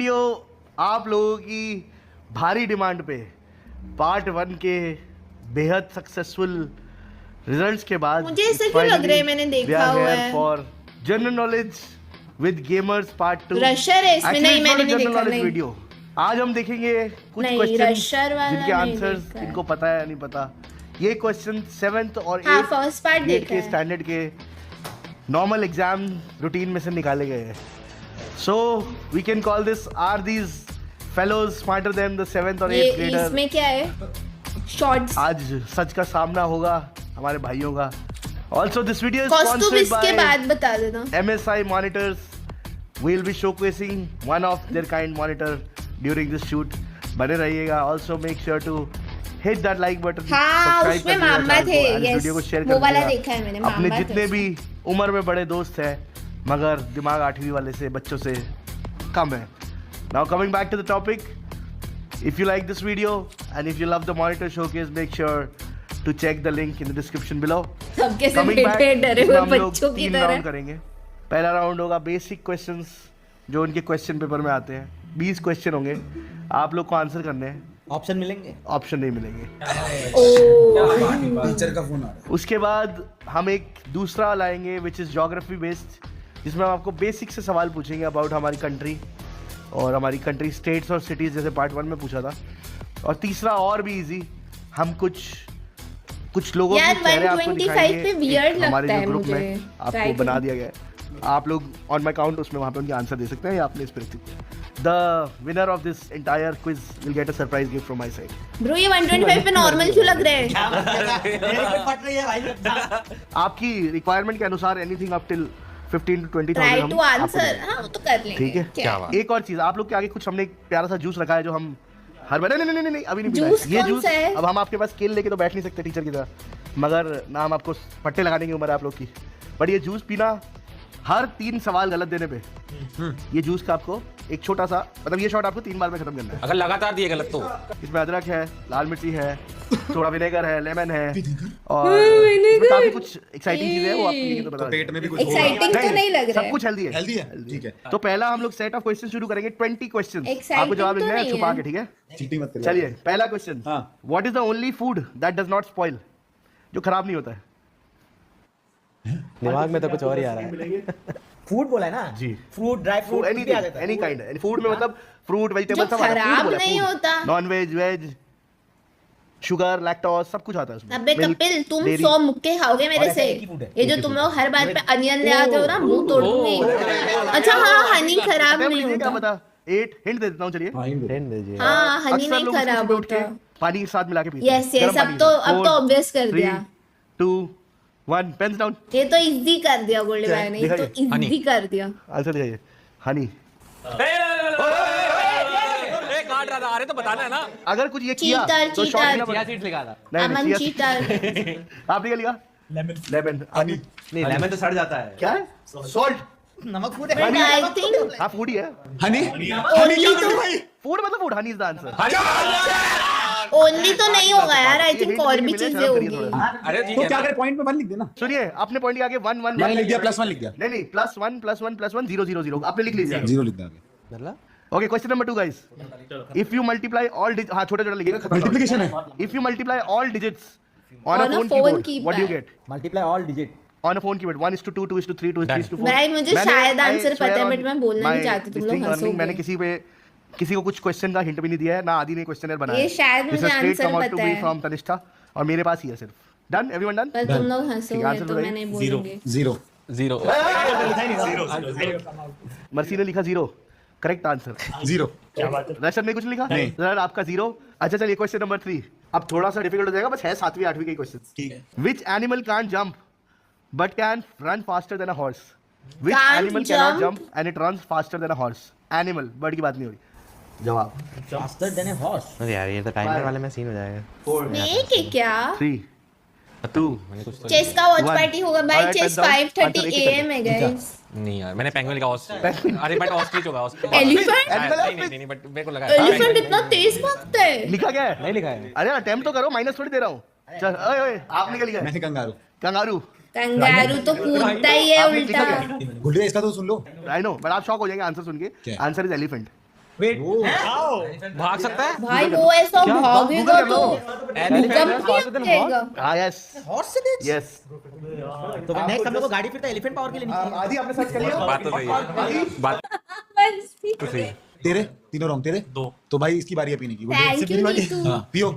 Video आप लोगों की भारी डिमांड पे पार्ट 1 के बेहद सक्सेसफुल रिजल्ट्स के बाद मुझे ऐसा क्यों लग रहा है मैंने देखा हुआ है for general knowledge with gamers part 2 Rusher है इसमें। नहीं मैंने नहीं देखा। नहीं वीडियो आज हम देखेंगे कुछ नहीं, क्वेश्चंस रशर वाला जिनके नहीं आंसर्स देखा है। इनको पता है नहीं पता। ये क्वेश्चन 7th और 8th हाँ, फर्स्ट पार्ट ग्रेड देखा के है। स्टैंडर्ड के नॉर्मल एग्जाम रूटीन में से निकाले गए हैं। So we can call this are these fellows smarter than the 7th और 8th ये ग्रेडर। इसमें क्या है? शॉर्ट्स। आज सच का सामना होगा हमारे भाइयों का। Also this video is costume sponsored इसके बाय बाद बता देना। MSI monitors. We'll be showcasing one of their kind monitor during this shoot. बने रहिएगा। Also make sure to hit that like button. हाँ, subscribe उसमें कर दीजिएगा मामा channel को थे, and इस yes. वीडियो को शेयर वो कर वाला दीजिएगा। देखा है मैंने, अपने मामा थे जितने भी उम्र में बड़े दोस्त हैं मगर दिमाग 8वीं वाले से बच्चों से कम है। Now coming back to the topic, if you like this video and if you love the monitor showcase, make sure to check the link in the description below. सबके से Coming back, बैठे डरे इसमें हुए हम लोग बच्चों की 3 तरह। राउंड करेंगे। पहला राउंड होगा बेसिक क्वेश्चंस जो उनके क्वेश्चन पेपर में आते हैं। 20 क्वेश्चन होंगे, आप लोग को आंसर करने हैं। ऑप्शन मिलेंगे? ऑप्शन नहीं मिलेंगे। टीचर का फोन आ रहा है। उसके बाद हम एक दूसरा लाएंगे विच इज़ ज्योग्राफी बेस्ड, जिसमें हम आपको बेसिक से सवाल पूछेंगे अबाउट हमारी कंट्री और हमारी कंट्री स्टेट्स और सिटीज़, जैसे पार्ट 1 में पूछा था। और तीसरा और भी इजी, हम कुछ लोगों के यार, चेहरे आपको 125 पे weird दिखाएंगे। हमारे लगता जो है ग्रुप मुझे। में आपको Try बना करो। दिया गया है। आप लोग ऑन माई काउंट उसमें वहाँ पे उनके आंसर दे सकते हैं या अपने इस पर। The winner of this entire quiz will get a surprise gift from my side. Bro ये 125 पे नॉर्मल क्यों लग रहा है? फट रही है भाई। आपकी रिक्वायरमेंट के अनुसार anything up till 15 to 20,000 try हम टू आपको आंसर। देंगे। हाँ वो तो कर लेंगे। ठीक है, क्या बात। एक और चीज आप लोग के आगे कुछ हमने एक प्यारा सा जूस रखा है जो हम हर बार नहीं अभी नहीं पीना है। जूस ये कौन जूस सा है? अब हम आपके पास स्केल लेके तो बैठ नहीं सकते टीचर की तरह, मगर ना हम आपको पट्टे लगाने की उम्र है आप लोग की। बट ये जूस पीना हर 3 सवाल गलत देने पे ये जूस का आपको एक छोटा सा, मतलब ये शॉट आपको 3 बार में खत्म करना है। अगर लगातार दिए गलत तो इसमें अदरक है, लाल मिर्ची है, थोड़ा विनेगर है, लेमन है और इसमें काफी कुछ एक्साइटिंग चीजें हैं, वो आप पिएंगे तो पता पेट में भी कुछ होगा। एक्साइटिंग तो नहीं लग रहा सब है। कुछ हेल्दी है। हेल्दी है, ठीक है। तो पहला हम लोग सेट ऑफ क्वेश्चन शुरू करेंगे। 20 क्वेश्चन Exciting आपको जवाब तो लिखना है नहीं छुपा है। के, ठीक है? चीटिंग मत करिए। चलिए पहला क्वेश्चन, हाँ। What is the only food that does not spoil, जो खराब नहीं होता है? दिमाग में तो कुछ और ही आ रहा है। फूड बोला है ना जी। Fruit, dry fruit, any kind food में मतलब फ्रूट वेजिटेबल जो खराब नहीं होता। Non veg, veg, sugar, lactose सब कुछ आता है उसमें। अबे Milk, कपिल तुम dairy। 100 मुक्के खाओगे मेरे और से। ऐसा एक ही food है। ये जो तुम लोग हर बार पे अनियन ले आते हो ना, मुंह तोड़ दूंगी। अच्छा हाँ, हनी खराब अरे नहीं मुझे क्या होता। पता, 8 हिंट दे देता हूँ। चलिए हिंट दीजिए। हाँ हनी अक्सर नहीं लोग खराब सुबह उठ के होता। पानी के साथ मिला के पीते हैं। यस यस, गर्म पानी अब तो के साथ। ऑब्वियस कर 4, दिया। 3, 2, 1 पेन्स डाउन। ये तो इजी कर दिया गोल्डे भाई ने, ये तो दिखाइए। इजी कर दिया। आंसर दिखाइए। हनी। काट रहा था, अरे तो बताना है ना। अगर कुछ ये किया चीटर, तो शॉर्ट चीटर। लेना पड़ेगा। सीट लिखा था। नहीं, अमन नहीं, चीटर। आपने क्या लिखा? लेमन। हनी। नहीं, लेमन तो सड़ जाता है। क्या है? सॉल्ट। नमक फूड है। बट आई थिंक हाँ फूड ही है। हनी ओनली तो फूड मतलब food, honey is the answer. Only तो नहीं होगा यार, आई थिंक और भी चीजें होंगी। अरे ठीक तो है क्या ना। करें, पॉइंट पे 1 लिख देना। सुनिए आपने पॉइंट के आगे 1 1 मैंने लिख दिया, +1 लिख दिया। नहीं +1 +1 +1 0 0 0 आपने लिख लीजिए। 0 लिख दिया। मतलब okay question number 2 guys, if you multiply all हाँ छोटा छोटा लिखिएगा। मल्टीप्लिकेशन है। If you multiply all digits on On a a phone phone keyboard what do you keypad. Get? Multiply all digit on a phone keyboard 1:2 2:3 2:4। भाई मुझे शायद answer पता है बट मैं बोलना नहीं चाहती, तुम लोग मैंने हंसोगे। किसी को कुछ क्वेश्चन का हिंट भी नहीं दिया है, ना आदि ने क्वेश्चनर बनाया ये शायद मुझे आंसर पता है। फ्रॉम तनिष्ठा और मेरे पास ही है सिर्फ। Done, everyone done? पर तुम लोग हंसोगे आंसर तो मैं नहीं बोलूंगी। 0 जीरो। मर्सी ने लिखा 0, करेक्ट आंसर। 0 रशन ने कुछ लिखा नहीं सर, आपका 0। अच्छा चलिए क्वेश्चन नंबर 3, अब थोड़ा सा डिफिकल्ट हो जाएगा, बस है 7वीं 8वीं के क्वेश्चन। ठीक है। Which animal can't jump but can run faster than a horse? Which Can't animal can jump? Jump and it runs faster than a horse? Animal, bird की बात नहीं हो रही। जवाब फास्टर देन ए हॉर्स। अरे यार ये तो टाइमर वाले में सीन हो जाएगा। 4 ये के क्या? 3 2 मैंने कुछ तो चेस का वॉच One. पार्टी होगा भाई। Alright, chase pen down. 5:30 Answer एक ही AM है गाइस। नहीं यार, मैंने पेंगुइन लिखा ऑस्ट्रिच। अरे बट ऑस्ट्रिच होगा ऑस्ट्रिच। Elephant? नहीं बट मेरे को लगा एलिफेंट इतना तेज भागता है। लिखा क्या है? नहीं लिखा है। अरे अटेम्प्ट तो करो, माइनस थोड़ी दे रहा हूँ। चल ओए ओए आपने क्या लिखा है? मैंने कंगारू। कंगारू। कंगारू तो कूदता ही है आपने लिखा उल्टा। क्या? गुड्डे इसका तो सुन लो। आई नो बट आप शॉक हो जाएंगे आंसर सुन के। क्या? Answer is elephant. वेट भाग सकता है भाई वो ऐसा भागेगा तो Elephant भूकंप ही आएगा। हाँ यस हॉर्स से तेज यस तो नेक्स्ट हम लोग को गाड़ी फिर तो एलिफेंट पावर के लिए नहीं आदि आपने सर्च कर लिया बात तो सही है बात तो सही है तेरे तीनों रॉन्ग तेरे दो तो भाई इसकी बारी है पीने की थैंक यू नीतू। हाँ पियो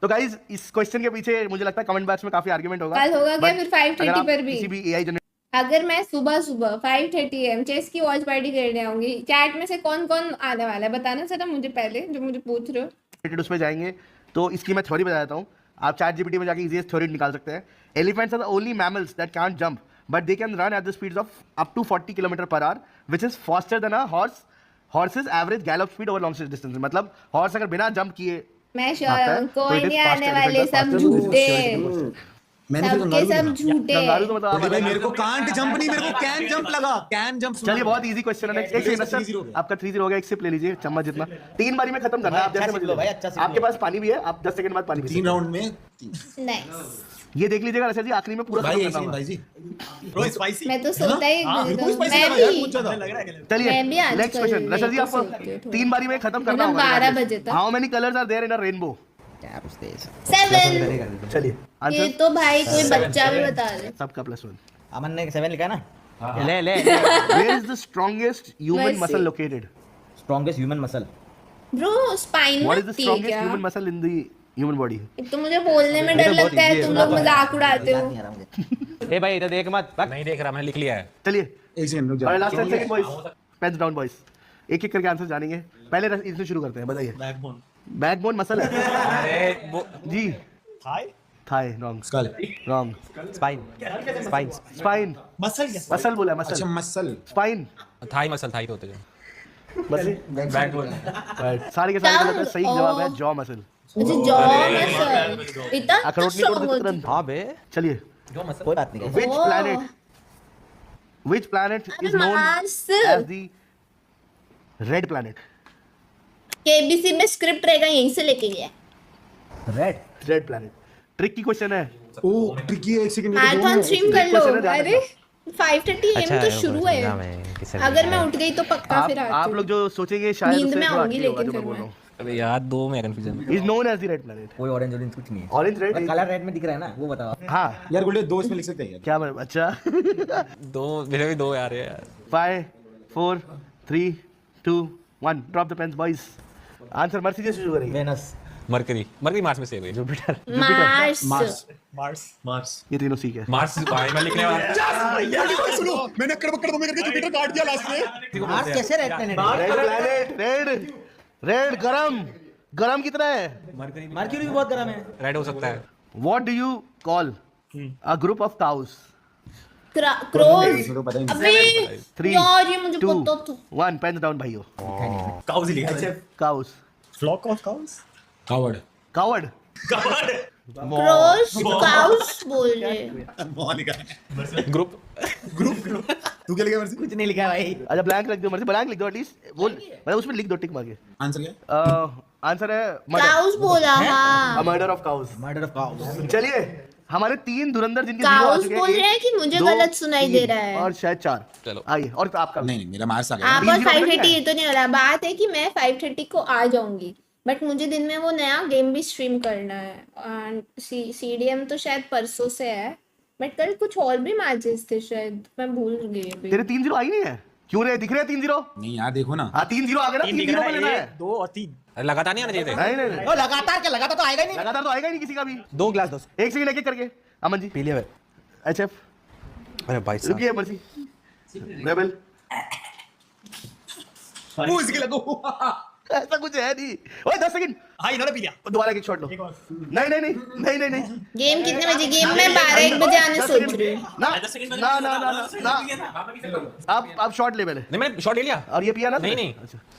तो गाइस इस क्वेश्चन के पीछे मुझे लगता है कमेंट बॉक्स में काफी आर्गुमेंट होगा कल होगा क्या But फिर 5:30 अगर आप पर भी? किसी भी एआई जनरेटेड अगर मैं सुबह सुबह 5:30 AM चेस की वॉच पार्टी करने आऊंगी, चैट में से कौन कौन आने वाला है बताना जरा मुझे पहले, जो मुझे पूछ रहे हो। उस पे जाएंगे तो इसकी मैं थ्योरी बता देता हूँ। आप चैट जीपीटी में जाके इजीएस्ट थ्योरी निकाल सकते हैं। Elephants are the only mammals that can't jump but they can run at the speeds of up to 40 km/h which is faster than a horse horses average gallop speed over long distance. मतलब horse अगर बिना jump किए मैं sure आता है, हूँ तो कोई it is नहीं आने faster, वाले, elephant are सब faster, so झूठे, मैंने फिर सबके सब झूठे। कंगारू तो मतलब भाई आप मेरे को कांट जंप नहीं मेरे को कैन जंप लगा कैन जंप चलिए बहुत इजी क्वेश्चन है। एक सेकंड सर 3-0 हो गया। आपका 3-0 हो गया। एक सिप ले लीजिए चम्मच जितना। 3 बारी में खत्म करना है। आप अच्छा जैसे सिप लो भाई, अच्छा सिप आपके लो। पास पानी भी है, आप 10 सेकंड बाद पानी पी 3 राउंड में नाइस। ये देख लीजिएगा रशद जी आखिरी में पूरा भाई खत्म एक करना सेकंड होगा। भाई जी मैं तो सोता ही मेरे को स्पाइसी मैं लगा यार भी बहुत ज्यादा चलिए मैं भी आजकल नेक्स्ट क्वेश्चन रशद जी लेट आपको सोती हूँ थोड़ा। 3 बारी में खत्म करना मतलब होगा। 12 बजे तक। How many colours are there in a rainbow? क्या पूछते हैं 7। चलिए ये आंसर तो भाई कोई बच्चा भी बता दे। सबका +1। अमन ने 7 लिखा है ना ले ले Where is the strongest human Mercy. muscle located? Strongest human muscle bro spine What is the मत थी strongest क्या? human muscle in the human body? एक तो मुझे बोलने में डर लगता है, तुम लोग मजाक उड़ाते हो। नहीं आ रहा मुझे ए भाई इधर देख मत भाग। नहीं देख रहा मैंने लिख लिया है चलिए एक सेकंड रुक और जा last 10 second boys pens down boys एक एक करके आंसर जानेंगे। पहले इससे शुरू करते हैं। बताइए बैकबोन मसल है अरे वो जी thigh wrong skull wrong spine spine spine muscle बोला अच्छा muscle muscle spine thigh muscle thigh तो होते हैं बस बैकबोन सारे के सारे गलत है। सही जवाब है जॉ मसल। मुझे जॉ मसल इतना अखरोट नहीं तोड़ strong देते होती- तुरंत। हां बे चलिए कोई बात नहीं which planet अरे is known Mars. as the red planet? KBC में स्क्रिप्ट रहेगा, यहीं से लेके गया। रेड planet ट्रिक की क्वेश्चन है। ओ ट्रिकी है एक सेकंड मैराथन स्ट्रीम कर लो। क्वेश्चन है, ध्यान अरे 5:30 AM तो शुरू है। अगर मैं उठ गई तो पक्का फिर आती आप हूँ। लोग जो सोचेंगे शायद नींद उससे में थोड़ा आऊंगी आगे होगा लेकिन जो मैं फिर बोल मैं। रहा हूँ। अबे यार दो में confusion is known as the red planet। कोई ऑरेंज ऑरेंज कुछ नहीं है ऑरेंज रेड कलर रेड में दिख रहा है ना वो बताओ हाँ यार गोल्डे दो इसमें लिख सकते हैं यार क्या मैं अच्छा दो मेरे भी दो यार यार 5 4 3 2 1 drop the pens boys. Answer Mercy से शुरू करेंगे। वेनस मरकरी मरकरी मार्स में से है जुपिटर मार्स। ये तीनों सीख है। मार्स भाई मैं लिखने वाला सुनो मैंने अक्कड़ बक्कड़ में करके जुपिटर काट दिया लास्ट में मार्स कैसे रेड प्लेनेट है रेड प्लैनेट रेड रेड गरम गरम कितना है? मर्क्यूरी भी बहुत गर्म है रेड हो सकता है what do you call a group of cows? Crows. मेरे को पता ही नहीं अबे 3 यार ये मुझे 2 पता था। 1 पेन्स डाउन भाइयों। काउज ही लिखा है cows flock of cows coward coward crows cows बोल रहे। मोह लिखा है ग्रुप तू क्या लिखा मर्सी कुछ नहीं लिखा है भाई अच्छा ब्लैंक लिख दो मर्जी ब्लैंक लिख दो एटलीस्ट वो मतलब उसमें लिख दो टिक मार के। आंसर क्या आंसर है मर्डर काउस बोला अ हाँ। Murder of cows. Murder of cows चलिए हमारे 3 धुरंधर जिनके 0 आ काउस चुके बोल रहे हैं कि मुझे दो, गलत सुनाई दे 3 रहा है। और शायद 4 चलो। आइए और आपका नहीं नहीं मेरा मार्स आ गया आप तीन और जीरो बन 5:30 गया। ये तो नहीं हो रहा। बात है कि मैं 5:30 को आ जाऊंगी बट मुझे दिन में वो नया गेम भी स्ट्रीम करना है। सीडीएम तो शायद परसों से है बट कल कुछ और भी मैचेस थे शायद, मैं भूल गई अभी। तेरे 3-0 आई नहीं है क्यों रे? दिख रहे हैं 3-0? नहीं यार देखो ना हाँ 3-0 आ गए ना। 3-0 पे लेना है। 2 और 3 अरे लगातार नहीं आना चाहिए थे नहीं नहीं नहीं ओ लगातार क्या लगातार तो आएगा ही नहीं लगातार तो आएगा ही नहीं किसी का भी। 2 ग्लास दो एक सेकंड एक-एक करके अमन जी पी लिया भाई। एचएफ अरे भाई साहब रुकिए मर्सी रेबल वो इसके लगो ऐसा कुछ है नहीं। ओए 10 सेकंड हां इन्होंने पी लिया दोबारा एक शॉट लो। नहीं नहीं नहीं नहीं नहीं नहीं गेम कितने बजे? गेम में 12-1 बजे आने सोच रही हूँ। ना ना ना ना ना आप शॉट ले पहले नहीं मैंने शॉट ले लिया और ये पिया ना नहीं नहीं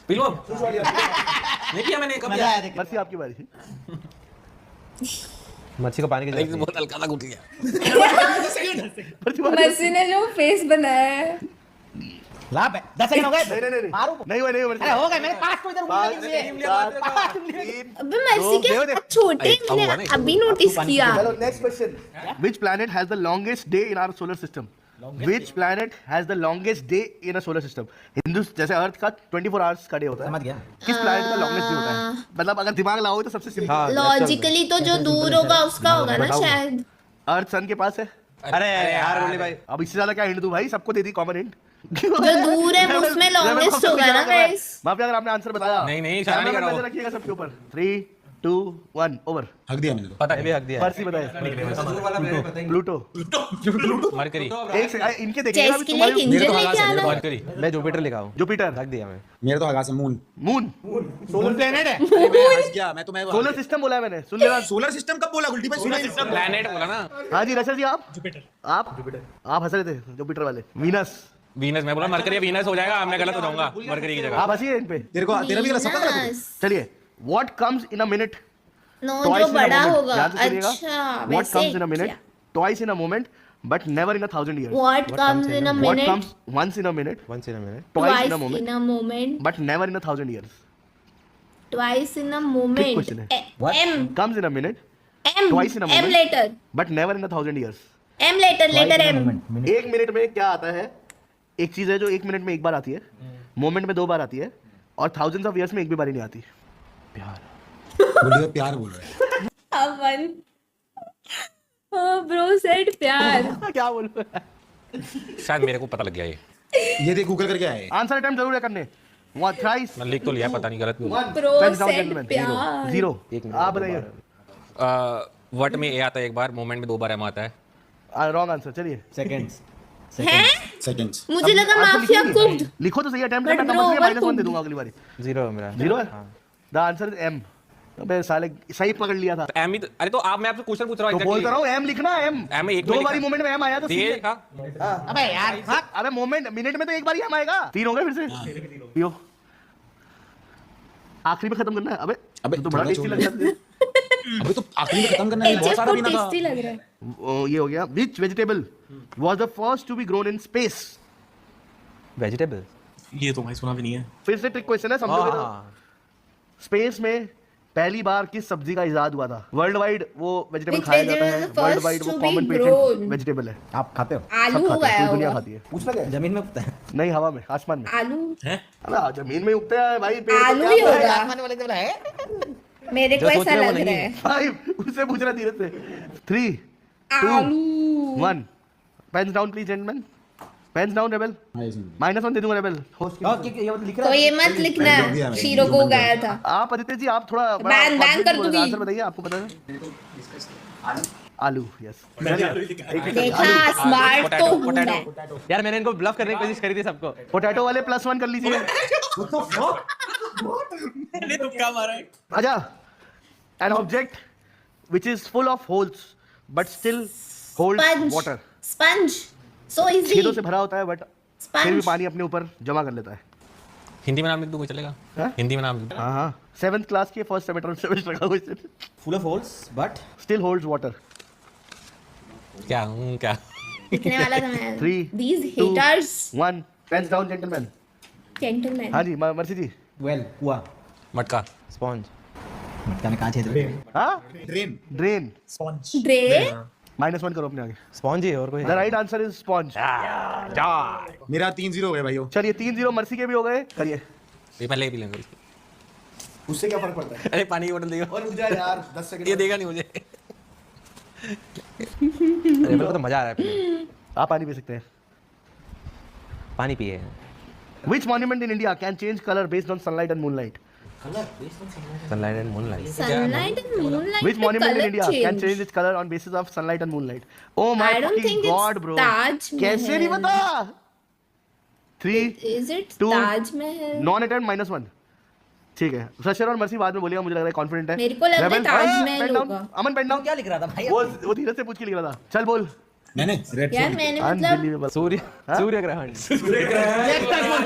पी लो नहीं पिया मैंने कब मजा आया देख मर्सी आपकी बारी। मच्छी को पानी की एक जरूरत बहुत हल्का सा घुट लिया मर्सी बारी। मर्सी ने जो फेस बनाया है। ला बे 10 सेकंड हो गए नहीं नहीं नहीं मारू नहीं हुआ नहीं हुआ अरे हो गए मैंने 5 को इधर पाँच, उंगली लगी सात, है तीन, अबे मर्सी दो, के दे- हाथ छोटे अरे, अब हुआ मैंने ना अभी नोटिस किया। चलो next question. Which planet has the longest day in our solar system? Which planet has the longest day in a solar system? Hindu जैसे अर्थ का 24 आवर्स का डे होता है, समझ गया। किस प्लैनेट का लॉन्गेस्ट डे होता है? मतलब अगर दिमाग लगाओगे तो सबसे सिंपल। हाँ, लॉजिकली तो जो दूर होगा उसका होगा ना बताओ। शायद। अर्थ सन के पास है। अरे यार मुरली भाई अब इससे ज्यादा क्या हिंट दूं भाई, सबको दे दी कॉमन हिंट। जो दूर है उसमें लॉन्गेस्ट होगा ना गाइस। माफिया अगर आपने आंसर बताया नहीं, शर्म नहीं कर रहा हूँ। नजर रखिएगा सबके ऊपर। 3 2 1 ओवर। हक दिया मैंने तो। पता ये भी हक दिया। पर्सी बताए। प्लूटो। मरकरी एक से इनके देखिएगा चेस के लिए मेरे किंजल तो लेके हगा से आना। मरकरी मैं जुपिटर लिखा हूँ, जुपिटर। हक दिया मैं। मेरे तो हगा से मून। मून। सोलर प्लेनेट है। अरे मैं हंस गया, मैं तो मैं सोलर सिस्टम बोला है मैंने, सुन लेना। सोलर सिस्टम कब बोला? उल्टी पे सुना ही नहीं। प्लैनेट बोला ना। हाँ जी रशर जी, आप जुपिटर। आप हंस रहे थे जुपिटर वाले। वीनस। वीनस मैं बोला मरकरी वीनस हो जाएगा, मैं गलत हो जाऊंगा मरकरी की जगह। आप हंसिए इन पे। तेरा भी गलत सब गलत है। Venus। चलिए, what comes in a minute no twice जो in a बड़ा moment? होगा। ध्यान से सुनिएगा। अच्छा What वैसे comes in a minute, twice in a moment, but never in 1,000 years? What comes in a What minute, comes once in a minute, Once in a minute. twice in a in moment, a moment, but never in 1,000 years? twice in a moment. question है। What? M Comes in a minute, M Twice in a M moment. later but never in 1,000 years. M later later M एक minute में क्या आता है? एक चीज है जो एक मिनट में एक बार आती है, मोमेंट में 2 बार आती है, और thousands of years में एक भी बारी नहीं आती। बोलिए प्यार बोल रहा है। अवन ब्रो सेड प्यार। क्या बोलूं? शायद मेरे को पता लग गया ये देख गूगल करके आए। आंसर अटेम्प्ट जरूर है करने। What thrice? मैं लिख तो लिया, पता नहीं गलत भी One. Bro Pens down, said gentlemen. प्यार। Zero. एक मिनट आप बताइए। वर्ड में ए आता है एक बार, मोमेंट में 2 बार एम आता है। Wrong answer. चलिए सेकंड्स। हैं? सेकंड्स। मुझे लगा आंसर माफिया लिखिए। कुक्ड। लिखो तो सही अटेम्प्ट But करना, bro, समझ -1 दे overcooked। दूंगा अगली बारी। जीरो है मेरा। 0 है। The answer is M. अबे साले सही पकड़ लिया था। एम ही तो, अरे तो आप मैं आपसे क्वेश्चन पूछ रहा तो हूँ बोलता रहा हूँ एम लिखना। एम M में एक में 2 लिखा। बारी मोमेंट में एम आया तो ये सीधे- था। अबे यार हाँ। अबे मोमेंट मिनट में तो एक बार ही एम आएगा। 3 हो गए फिर से। पियो आखिरी में खत्म करना है। अबे तो बड़ा थोड़ा टेस्टी छोड़ लग रहा है। अभी तो आखिरी में खत्म करना है, बहुत एचएफ सारा को पीना था। टेस्टी लग रहा है। ये हो गया। Which vegetable was the first to be grown in space? Vegetable. ये तो भाई सुना भी नहीं है। फिर से ट्रिक क्वेश्चन है, समझोगे ना? स्पेस में पहली बार किस सब्जी का इजाद हुआ था? वर्ल्ड वाइड वो वेजिटेबल Which खाया जाता है, vegetable is the world first wide वो to be common grown? Patent vegetable है। आप खाते हो? सब आलू खाते हैं, उगाया पूरी दुनिया होगा। खाती है। पूछ लगे जमीन में उगता है। नहीं, हवा में, आसमान में। आलू अबे जमीन में उगते हैं भाई, पेड़ तो आलू क्या ही होता है? होगा। आसमान वाले जब है। मेरे को जो सोच ऐसा रहे हो वो लग रहा नहीं है। 5 उससे पूछ रहा धीरे से। 3 2 आलू 1 pens down please gentleman. Pens down Rebel. -1 दे दूंगा रेबल। ये लिख रहा तो ये मत लिखना हो गया, शीरो को उगाया था। आप आदित्य जी, आप थोड़ा बैन कर दूंगी। आंसर बताइए, आपको पता है? आलू। यस। देखा स्मार्ट तो हूँ मैं। यार मैंने इनको ब्लफ करने की कोशिश करी थी सबको। पोटैटो वाले +1 कर लीजिए। मैंने तुक्का मारा है। अच्छा, an object which is full of holes but still holds sponge water. Sponge so easy. छेदों से भरा होता है बट फिर भी स्पंज पानी अपने ऊपर जमा कर लेता है। हिंदी में नाम लिख दूँ, कोई चलेगा? हाँ? हिंदी में नाम लिख दूँ। हाँ हाँ, 7th क्लास के फर्स्ट सेमेस्टर का question. Full of holes but still holds water. क्या क्या लिखने वाला था मैं। 3 These haters 1 pens down gentleman. gentlemen। हाँ जी, मर्सी जी। वेल कुआ मटका। स्पॉन्ज। मटका में कहाँ छेद है? हाँ, ड्रेन। ड्रेन। स्पॉन्ज। ड्रे -1 करो अपने आगे। स्पॉन्ज ही है और कोई? The right answer is sponge. मेरा 3-0 हो गया भाइयों। चलिए 3-0 मर्सी के भी हो गए। करिए। ये पहले ही पी लेंगे इसको। उससे क्या फर्क पड़ता है? अरे पानी की बोतल देगा। और रुक जा यार, 10 सेकंड। ये देगा नहीं मुझे। रेबल को तो मजा आ रहा है पीने। आप पानी पी सकते हैं। पानी पिए। Which monument in India can change color based on sunlight and moonlight? Sunlight and moonlight. sunlight and moonlight Which में monument in color India can change। change its color on basis of sunlight and moonlight? Oh my I don't fucking think it's god, bro! Taj कैसे नहीं Mahal। पता? 3 Is it 2 Taj Mahal? Non attempt -1। ठीक है, सशर और mercy बाद में बोलिएगा, मुझे लग रहा है कॉन्फिडेंट है। मेरे को लग रहा है Rebel, ताज अरे, महल pen down, होगा। अमन पेन डाउन। क्या लिख रहा था भाई? वो धीरज से पूछ के लिख रहा था। चल बोल। मैंने रेड यार मैंने मतलब Unbelievable। सूर्य ग्रहण।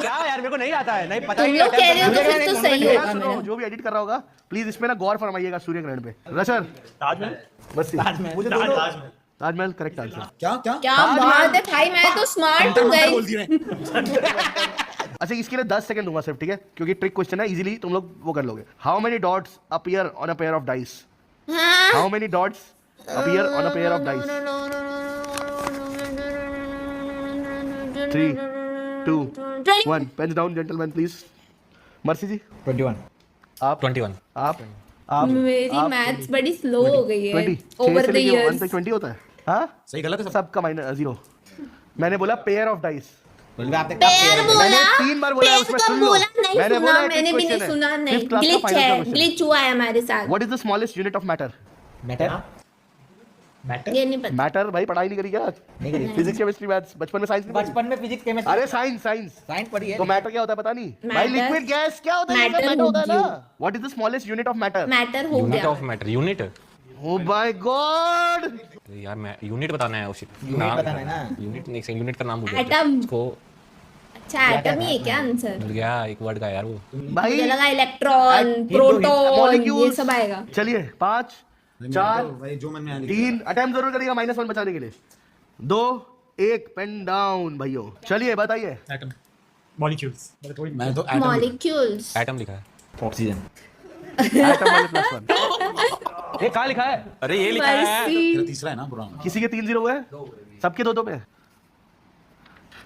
क्या यार, मेरे को नहीं आता है, नहीं पता तुम ही लोग कह रहे हो तो सूर्य फिर तो ग्रहण सही यार होगा सुनो, मेरा। जो भी एडिट कर रहा होगा प्लीज इसमें ना गौर फरमाइएगा सूर्य ग्रहण पे। रशर ताजमहल। मर्सी। मुझे ताजमहल। Taj Mahal correct answer. क्या क्या क्या बात है भाई, मैं तो स्मार्ट हूँ बोल गाइस। दिए। अच्छा, इसके लिए 10 सेकंड दूंगा सिर्फ, ठीक है? क्योंकि ट्रिक क्वेश्चन है, इजीली तुम लोग वो कर लोगे। How many dots appear on a pair of dice? How many dots appear on a pair of dice? 3, 2, 1 pens down gentleman please. Mercy ji 21 आप 21 आप मेरी मैथ्स बड़ी स्लो हो गई है 20 ओवर द 1 इयर्स। तक 20 होता है। हाँ सही गलत है सब। सबका माइनस 0। मैंने बोला पेयर ऑफ डाइस। बोलिए आपने क्या पेयर पेयर बोला, मैंने 3 बार बोला, पेयर उसमें कब सुन लो। बोला? नहीं मैंने सुना, बोला एक मैंने भी question नहीं है। सुना। नहीं, Fifth class का ग्लिच final है, question। ग्लिच हुआ है हमारे साथ। What is the smallest unit of matter? Matter matter ये नहीं पता। मैटर भाई पढ़ाई नहीं करी क्या? नहीं करी। फिजिक्स केमिस्ट्री मैथ्स बचपन में साइंस नहीं पढ़ी? बचपन में फिजिक्स केमिस्ट्री अरे साइंस साइंस पढ़ी है तो मैटर क्या होता है पता नहीं भाई? Matter- लिक्विड गैस क्या होता है? Matter मैटर होता है ना। होगी। What is the smallest unit of matter? Matter हो यूनिट गया। Of matter unit oh my God. यार मैं यूनिट बताना है उसी यूनिट बताना है ना। यूनिट नहीं यूनिट का नाम भूल गया Atom। उसको अच्छा एटम ही है क्या आंसर? मिल गया एक वर्ड का यार वो भाई मुझे लगा इलेक्ट्रॉन, Hint प्रोटॉन, molecules। ये सब आएगा। चलिए 5 4 भाई जो मन में आने 3 अटेम्प्ट जरूर करिएगा -1 बचाने के लिए। 2 1 पेन डाउन भाइयों। चलिए बताइए। एटम मॉलिक्यूल्स मैं तो एटम मॉलिक्यूल्स। एटम लिखा है ऑक्सीजन एटम वाले +1। ये कहाँ लिखा है? अरे ये लिखा है तेरा तीसरा है ना पूरा। किसी के 3-0 हुए? सबके 2-2 पे।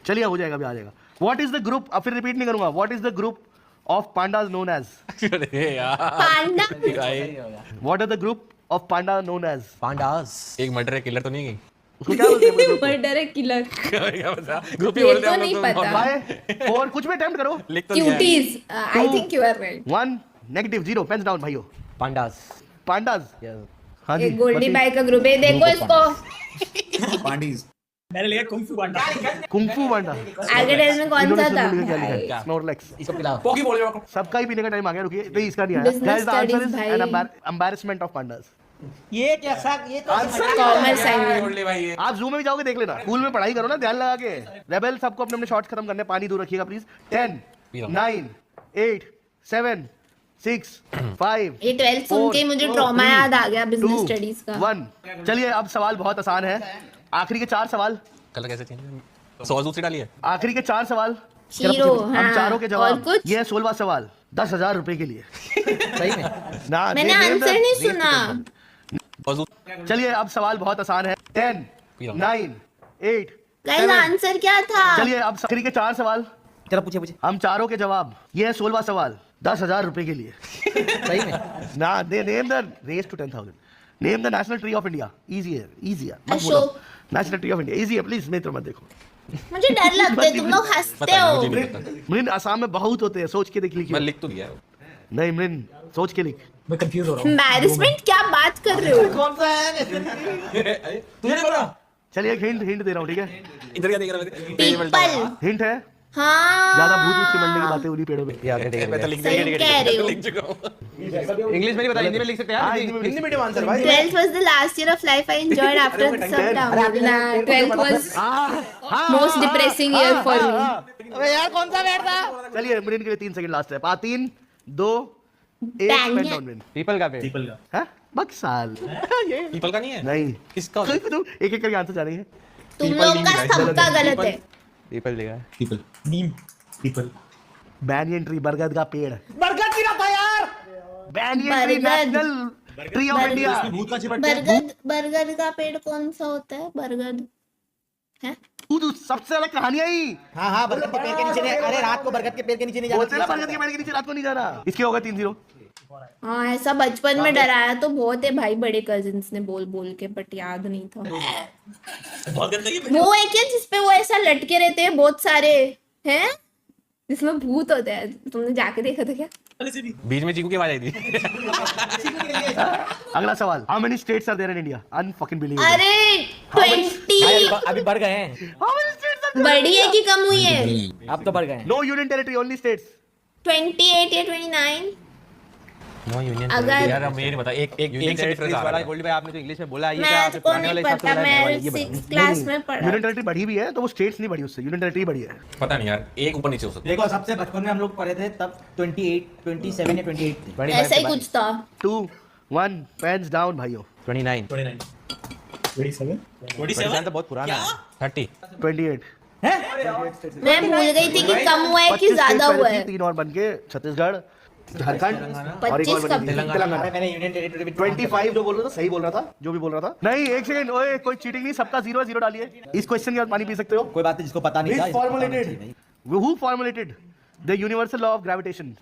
चलिए हो जाएगा, अभी आ जाएगा। व्हाट इज द ग्रुप, अब फिर रिपीट नहीं करूंगा। What is the group of pandas known as? अरे यार panda. What are the group of panda known as? Pandas. एक मर्डर किलर तो नहीं गई उसको क्या बोलते हैं? मर्डर है, किलर। क्या पता ग्रुप ही ये बोलते तो हैं हम नहीं लोग तो पता। 5 4 कुछ भी अटेम्प्ट करो। लिख तो दिया है। Cuties. I think you are right. 1 -0 pens down भाइयों। पांडास। पांडास। हाँ जी एक गोल्डी मसीह। बाय का ग्रुप है, देखो इसको। पांडीज मैंने लिया कुंग फू पांडा कुंफू पांडा। आगे टेल में कौन सा था? क्या लिखा है? स्नोरलेक्स। इसको पिलाओ। पोकी बोल रहे हो सबका ही पीने का टाइम आ गया, रुकिए। तो इसका नहीं आया। Business guys the answer studies is भाई। An embarrassment of pandas. ये कैसा ये तो कॉमर्स साइंस। बोल ले भाई ये आप जूम में भी जाओगे देख लेना। स्कूल में पढ़ाई करो ना ध्यान लगा के। रेबल सबको अपने अपने शॉट्स खत्म करने, पानी दूर रखिएगा प्लीज। 10 9 8 7 6 5 ये 12 सुन के मुझे ट्रॉमा याद आ गया बिजनेस स्टडीज का। 1। चलिए अब सवाल बहुत आसान है। आखिरी के 4 सवाल। कलर कैसे चेंज सॉस दूसरी डाली है आखिरी के 4 सवाल। हीरो, हम हाँ। चारों के और जवाब। कुछ? ये है 16वां सवाल 10,000 रुपए के लिए। सही में ना मैंने आंसर नहीं सुना। सॉस चलिए अब सवाल बहुत आसान है। 10 9 8 गाइस आंसर क्या था? चलिए अब आखिरी के 4 सवाल। चलो पूछे हम चारों के जवाब। ये है 16वां सवाल 10,000 रुपए के लिए। सही में ना दे name the race to 10,000। Name the national tree of India. Easy है, इजी है। Ashok. National tree of India easy है, प्लीज मित्र मत देखो। मुझे डर लगता है, तुम लोग हंसते पता नहीं हो। मुझे नहीं पता मृन असम में बहुत होते हैं, सोच के देख मैं लीजिए। लिख तो दिया है नहीं मृन सोच के लिख। मैं कंफ्यूज हो रहा हूँ एम्बैरेसमेंट क्या बात कर रहे हो? कौन सा है तुझे नहीं पता चलिए एक हिंट दे रहा हूँ, ठीक है? इधर क्या देख रहा है पीपल। हिंट है, हाँ ज्यादा भूत भूत चिमड़ने की बातें उन्हीं पेड़ों पे। मैं तो लिख सही कह रहे हो। लिख चुका हूँ इंग्लिश में नहीं बता, हिंदी में लिख सकते हैं हाँ, यार। हिंदी में हिंदी मीडियम आंसर भाई। 12th was the last year of life I enjoyed after some down. Nah, 12th was most depressing year for me. अबे यार कौन सा बैठ था चलिए मृन के लिए 3 सेकंड लास्ट है। 3 2 1 Bang पेन it. डाउन मृन। पीपल का पेड़। पीपल का हैं? बक्साल। पीपल का नहीं है नहीं किसका कोई तो एक एक करके आंसर जाने हैं। तुम लोग का सबका गलत है। पीपल लिखा है। पीपल नीम पीपल बैनियन ट्री, बरगद का पेड़। बरगद गिरा था यार बैनियन ट्री बरगद। National tree of India. भूत का चिपटता है। बरगद का पेड़ कौन सा होता है? बरगद है? तू सबसे अलग कहानियां ही हाँ हाँ बरगद के पेड़ के नीचे नहीं अरे रात को बरगद के पेड़ के नीचे नहीं बोलते ना, जाना बरगद के पेड़ के नीचे रात को नहीं जाना। इसके होगा 3-0। हाँ ऐसा बचपन में डराया तो बहुत है भाई, बड़े कजिन्स ने बोल बोल के, बट याद नहीं था। बहुत गंदा ये वो है क्या जिसपे वो ऐसा लटके रहते हैं बहुत सारे हैं, जिसमें भूत होते हैं? तुमने जाके देखा था क्या? वाले से भी बीच में चीकू की आवाज आई थी अगला सवाल, how many states are there in India? Unfuckingbelievable. अरे 20 अभी बढ़ गए हैं हाउ मेनी स्टेट्स आर बड़ी है कि कम हुई है? अब तो बढ़ गए हैं no union territory, only states. 28 या 29? नो यूनियन अगर- यार अब ये नहीं पता एक एक यूनियन एक से डिफरेंस आ वाला रहा है गोल्डी भाई आपने जो इंग्लिश में बोला ये क्या मैथ आपने को पुराने वाले नहीं हिसाब से पता, बोला है? मैं ये बताओ। 6th क्लास में पढ़ा। यूनियन टेरिटरी बढ़ी भी है तो वो स्टेट्स नहीं बढ़ी उससे, यूनियन टेरिटरी बढ़ी है। पता नहीं यार एक ऊपर नीचे हो सकता देखो सबसे बचपन में हम लोग पढ़े थे तब 28 27 या 28 थे बड़ी बात ऐसा ही है कुछ था। 2 1 पेन्स डाउन भाइयों। 29 29 27 27 तो बहुत पुराना है। 30 28 मैं भूल गई थी कि कम हुआ है कि 25 ज्यादा स्टेट हुआ पहले है। थी, 3 और बन के छत्तीसगढ़ झारखंड और एक और 25 बनी थी, तेलंगाना। मैंने यूनियन टेरिटरी 25 जो बोल रहा था सही बोल रहा था, जो भी बोल रहा था। नहीं एक सेकंड, ओए कोई चीटिंग नहीं, सबका 0 0 डालिए। इस क्वेश्चन के बाद पानी पी सकते हो। कोई बात नहीं, जिसको पता नहीं था Which इसको पता होना चाहिए formulated भाई। who formulated the universal law of gravitation?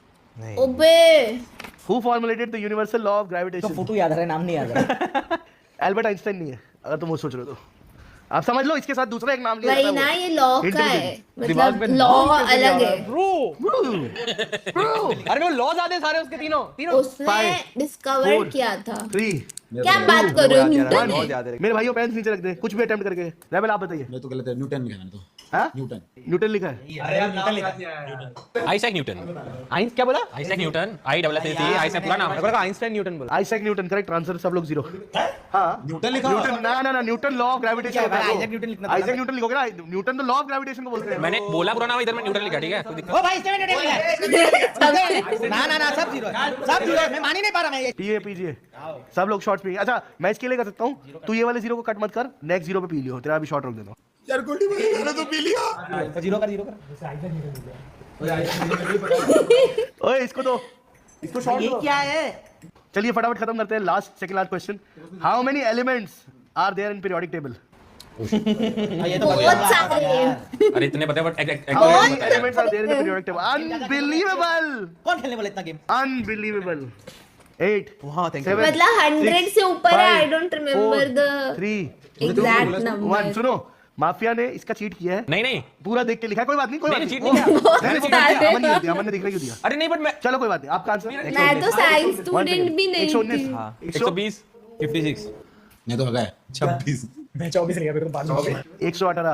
ओबे Who formulated the universal law of तो gravitation? फोटो याद आ रहा है, नाम नहीं याद आ रहा। एल्बर्ट आइंस्टाइन नहीं है, अगर तुम वो सोच रहे हो तो। आप समझ लो, इसके साथ दूसरा एक नाम लिया वही जाता ना, है ये लॉ Hint का to है, दिमाग मतलब में लॉ नाम कैसे अलग नहीं आ है। रहा? अरे वो लॉज आते हैं सारे उसके तीनों उसने Five, डिस्कवर four, किया था। 3 क्या बात कर रहे हो, न्यूटन बहुत है? याद है। मेरे भाइयों पेन नीचे रख दे, कुछ भी अटेम्प्ट करके। रेबल आप बताइए। मैं तो गलत है, न्यूटन लिखा मैंने तो। हाँ? न्यूटन। न्यूटन लिखा है। Isaac Newton. आइंस क्या बोला? आइजैक न्यूटन, ISSAC, आइजैक पूरा नाम मेरे है। को लगा आइंस्टाइन न्यूटन बोला। आइजैक न्यूटन, करेक्ट आंसर, सब लोग 0। हाँ न्यूटन लिखा हुआ है। न्यूटन, ना न्यूटन लॉ ऑफ ग्रेविटेशन क्या है, आइजैक न्यूटन लिखना था। आइजैक न्यूटन लिखोगे ना, न्यूटन तो लॉ ऑफ ग्रेविटेशन को बोलते हैं। मैंने बोला पूरा नाम, इधर में न्यूटन लिखा, ठीक है? कोई दिक्कत ओ भाई इसमें न्यूटन लिखा है। ना सब जीरो है, सब जीरो है, मैं मान ही नहीं पा रहा मैं ये। पीए पीजिए, सब लोग शॉर्ट पी। अच्छा मैं इसके लिए कर सकता हूँ, तू ये वाले 0 को कट मत कर, नेक्स्ट 0 पे पी लियो, तेरा अभी शॉर्ट रोक देता हूँ। यार गोल्डी भाई मैंने तो पी लिया। तो जीरो कर। ओए इसको तो, इसको शॉर्ट ये दो। क्या है? चलिए फटाफट खत्म करते हैं। Last second last question, how many elements are there in periodic table? ये तो बहुत सारे। अरे इतने पता है but how many elements are there in the periodic table? Unbelievable, कौन खेलने वाला इतना गेम? अनबिलीवेबल। 8 हाँ थैंक यू। 7 मतलब 100 से ऊपर है। I don't remember the 3 exact 1। Number. सुनो, माफिया ने इसका चीट किया है, नहीं पूरा देख के लिखा है। कोई बात नहीं, कोई बात नहीं, नहीं, cheat नहीं किया। नहीं, कोई बात नहीं, अमन ने दिया, अमन ने देखने क्यों दिया? अरे नहीं बट मैं चलो कोई बात नहीं, आपका आंसर मैं तो साइंस स्टूडेंट भी नहीं 119 थी। 120 56 मैं तो हो गया 26। मैं 24 रह गया, मेरे को 5 118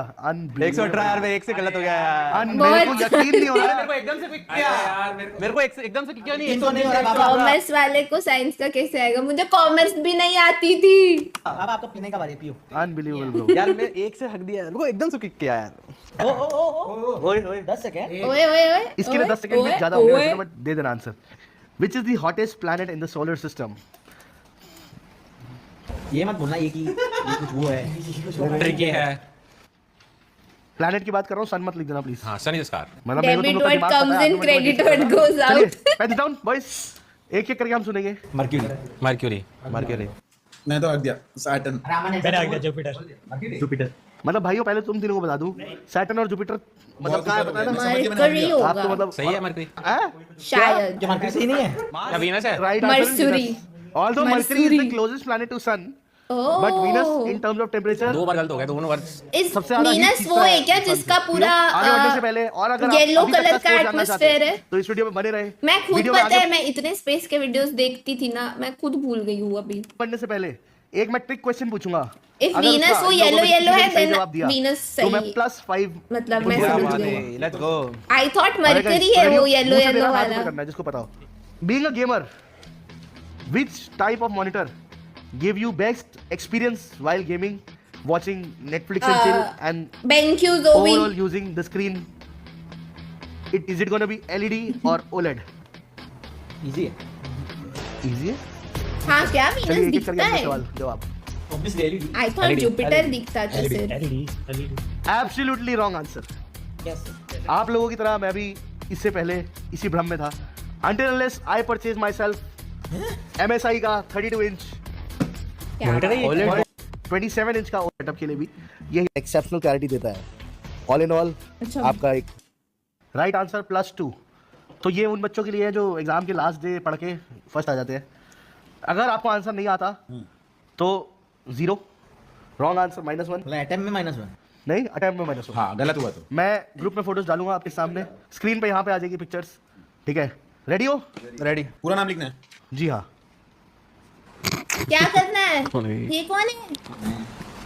118 यार, मैं एक से गलत हो गया यार। मेरे को यकीन नहीं हो रहा है। मेरे को एकदम से पिक किया यार, मेरे को एकदम से क्यों नहीं? तीन तो नहीं हो रहा बाबा। कॉमर्स वाले को साइंस का कैसे आएगा? मुझे कॉमर्स भी नहीं आती थी। अब आपका पीने का बारी, पियो। Unbelievable bro. यार मैं एक से हक दिया, मेरे को एकदम से पिक किया यार। ओ ओए ओए 10 सेकंड। ओए ओए ओए इसके लिए 10 सेकंड भी ज्यादा हो गए, बट दे देना answer. Which is the hottest planet in the solar system? ये मत बोलना ये कि ये कुछ वो है। ट्रिकी है। प्लैनेट की बात कर रहा हूँ, सन मत लिख देना प्लीज। हाँ सन इज स्टार। मतलब मेरे को तुम डेबिट लोग का व्हाट दिमाग पता कम्स है, इन, आप लोग मेरे को क्रेडिट नहीं व्हाट गोस चलिए, आउट। पेन डाउन बॉयज, एक करके हम सुनेंगे। मर्क्यूरी। मैं तो हट दिया सैटर्न। मैंने आ गया जुपिटर। मतलब भाइयों पहले तुम तीनों को बता दूं, सैटर्न और जुपिटर मतलब कहाँ है पता है ना? मरकरी आप तो होगा मतलब सही है मर्क्यूरी। शायद। जो मार्केट सही नहीं है। क्या वीनस है? Right Mercury. Although Mercury is Mercury. the closest planet to Sun, oh but Venus in terms of temperature दो बार गलत हो गया, दोनों बार। इस सबसे ज्यादा वीनस heat वो खींचता है क्या Sun जिसका से। पूरा आगे बढ़ने से पहले, और अगर आप येलो अभी तक कलर का score जानना चाहते हैं, एटमॉस्फेयर है। तो इस वीडियो में बने रहे। मैं खुद वीडियो में पता है, आगे मैं इतने स्पेस के वीडियोस देखती थी ना, मैं खुद भूल गई हूँ अभी। बढ़ने से पहले एक मैं ट्रिक क्वेश्चन पूछूंगा। If अगर Venus उसका वो इन लोगों yellow में yellow किसी ने है, सही then जवाब दिया, Venus तो मैं सही। +5 मतलब मैं क्या समझ बात गई। Let's go. I thought mercury है वो येलो येलो वाला। करना है जिसको पता हो। Being a gamer, which type of monitor give you best experience while gaming, watching Netflix and chill, and BenQ Zoe। overall using the screen? Is it gonna be LED or OLED? Easy है। Easy है। हाँ क्या चलिए Venus एक एक करके दिखता अपना है? सवाल जवाब। Obviously LED. I thought Jupiter दिखता था सिर्फ। LED। Absolutely wrong answer. Yes. आप लोगों की तरह मैं भी इससे पहले इसी भ्रम में था। Until unless I purchase myself MSI का 32 इंच क्या बात है? OLED 27 इंच का सेटअप के लिए भी ये एक्सेप्शनल क्लैरिटी देता है। ऑल इन ऑल अच्छा। आपका एक राइट आंसर +2। तो ये उन बच्चों के लिए है जो एग्जाम के लास्ट डे पढ़ के फर्स्ट आ जाते हैं। अगर आपको आंसर नहीं आता तो 0, रॉन्ग आंसर -1। मतलब एटम में -1। नहीं, अटेम्प्ट में -1। हाँ गलत हुआ तो। मैं ग्रुप में फोटोज डालूंगा आपके सामने, स्क्रीन पे यहाँ पे आ जाएगी पिक्चर्स। ठीक है, रेडी हो? रेडी। पूरा नाम लिखना है। जी हाँ। क्या करना है? ये कौन है?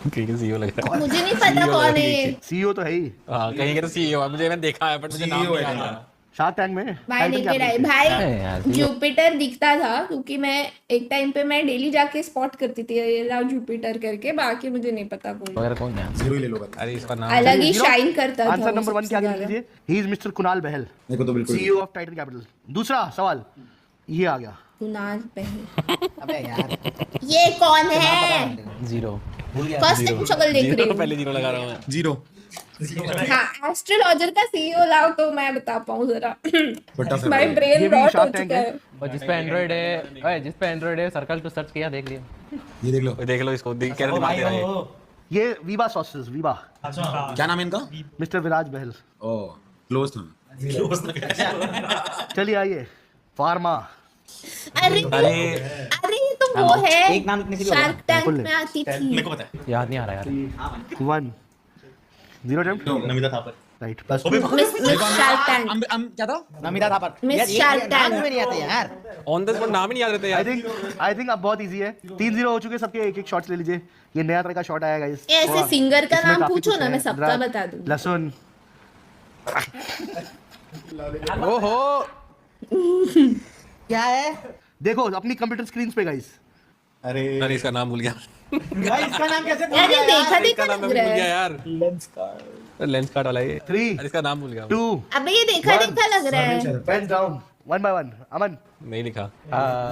कहीं का CEO लग रहा है। मुझे नहीं पता कौन है ये। सीईओ तो है ही, हाँ कहीं का तो CEO है, मुझे मैंने देखा है बट मुझे नाम नहीं आता। शार्क टैंक में भाई टाइटन लेके रहे कैपिटल। भाई। जुपिटर दिखता था क्योंकि मैं एक टाइम पे मैं डेली जाके स्पॉट करती थी ये जुपिटर करके, बाकी मुझे नहीं पता कोई। वगैरह कौन है? 0 ही ले लो बस। अरे इसका नाम अलग ही Zero? शाइन करता था आंसर वो नंबर 1 सबसे क्या लिख ज्यादा। लीजिए? ही इज मिस्टर कुणाल बहल, मेरे को तो बिल्कुल सीईओ ऑफ टाइटन कैपिटल। दूसरा सवाल ये आ गया। कुणाल पहल। अबे यार ये कौन है? 0 भूल गया। फर्स्ट टाइम शक्ल देख रही हूँ। पहले 0 लगा रहा हूँ मैं। 0। हाँ एस्ट्रोलॉजर का सीईओ लाओ तो मैं बता पाऊँ जरा बट्टा भाई फेवरेट ब्रेन ये भी रॉट हो Shark Tank चुका है। है और जिस पे एंड्रॉइड है, ओए जिस पे एंड्रॉइड है सर्कल टू सर्च किया देख लिया। ये देख लो देख लो इसको देख कैसे दिमाग दे रहा है ये वीबा सॉसेस वीबा अच्छा क्या नाम है इनका मिस्टर विराज बहल। ओ क्लोज था चलिए आइए फार्मा। अरे अरे अरे ये तो वो है एक नाम इतने के लिए शार्क टैंक बोल ले। में आती थी याद नहीं आ रहा यार। 1 0 attempt Namita Thapar right plus miss shark tank क्या था नमिता थापर मिस ये शार्क नाम टैंक में नहीं आते यार ऑन द स्पॉट नाम ही नहीं याद रहते यार आई थिंक अब बहुत इजी है 3-0 हो चुके सबके एक एक शॉट्स ले लीजिए। ये नया तरह का शॉट आया गाइस। ऐसे सिंगर का नाम पूछो ना मैं सबका बता दूंगी। लहसुन ओहो क्या है देखो अपनी कंप्यूटर स्क्रीन पे गाइस। अरे इसका नाम भूल गया भाई इसका नाम कैसे भूल यार ये गया देखा इसका देखा नाम लग मैं रहा भूल गया है यार लेंस कार्ड वाला ये 3 इसका नाम भूल गया 2 अबे ये देखा देखा लग रहा है पेन डाउन 1 by 1 अमन नहीं लिखा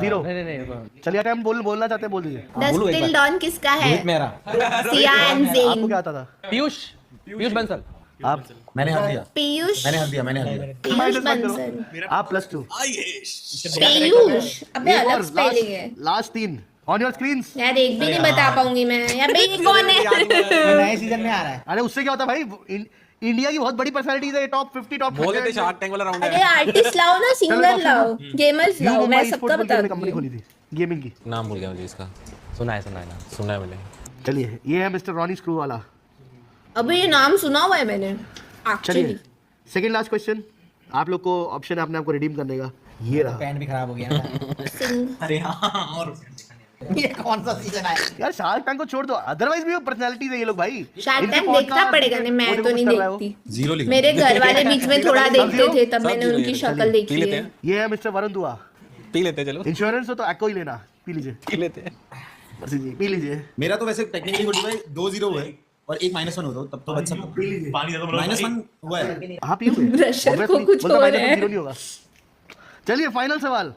Zero. नहीं चलिए टाइम बोलना चाहते हैं बोल दीजिए। डस्ट टिल डॉन किसका है मेरा सिया एंड आपको जेन क्या आता था पीयूष बंसल। आप मैंने हक दिया पीयूष मैंने हक दिया मैंने हक दिया पीयूष माइनस मत बंसल करो। आप +2 पीयूष अबे एक अलग और स्पेलिंग है लास्ट 3 ऑन योर स्क्रीन्स। यार एक भी नहीं बता पाऊंगी मैं यार बे ये कौन है नए सीजन में आ रहा है अरे उससे क्या होता है भाई इंडिया की बहुत बड़ी पर्सनालिटीज है टॉप 50 टॉप बोल देते शार्क टैंक वाला राउंड अरे है आर्टिस्ट लाओ ना सिंगर लाओ गेमर्स लाओ मैं सबका बता कंपनी दूंगी खोली थी गेमिंग की। नाम भूल गया मुझे इसका सुना है ना। सुना है मैंने चलिए ये है मिस्टर रॉनी स्क्रू वाला। अबे ये नाम सुना हुआ है मैंने चलिए एक्चुअली सेकंड लास्ट क्वेश्चन आप लोग को ऑप्शन है अपने आप को रिडीम करने का। ये रहा पैंट भी खराब हो गया ना अरे हाँ और ये कौन सा सीजन है यार शार्क टैंक को छोड़ दो अदरवाइज भी वो पर्सनालिटीज है ये लोग भाई। शार्क इनके टैंक podcast देखना पड़ेगा नहीं मैं वो तो नहीं कुछ कर रहा है वो। देखती जीरो लिखा मेरे घर वाले बीच में थोड़ा देखते थे तब सब मैंने जीरो उनकी ये शक्ल पी देखी लेते है हैं ये है मिस्टर वरुण दुआ। पी लेते हैं चलो इंश्योरेंस हो तो एक्को ही लेना पी लीजिए पी लेते हैं बस जी पी लीजिए। मेरा तो वैसे टेक्निकली गुड भाई 2-0 हुए और एक -1 होता तब तो बच सकता पानी दे दो मतलब -1 हुआ है हाँ पियोगे रशर को कुछ हो रहा है जीरो नहीं होगा। चलिए फाइनल सवाल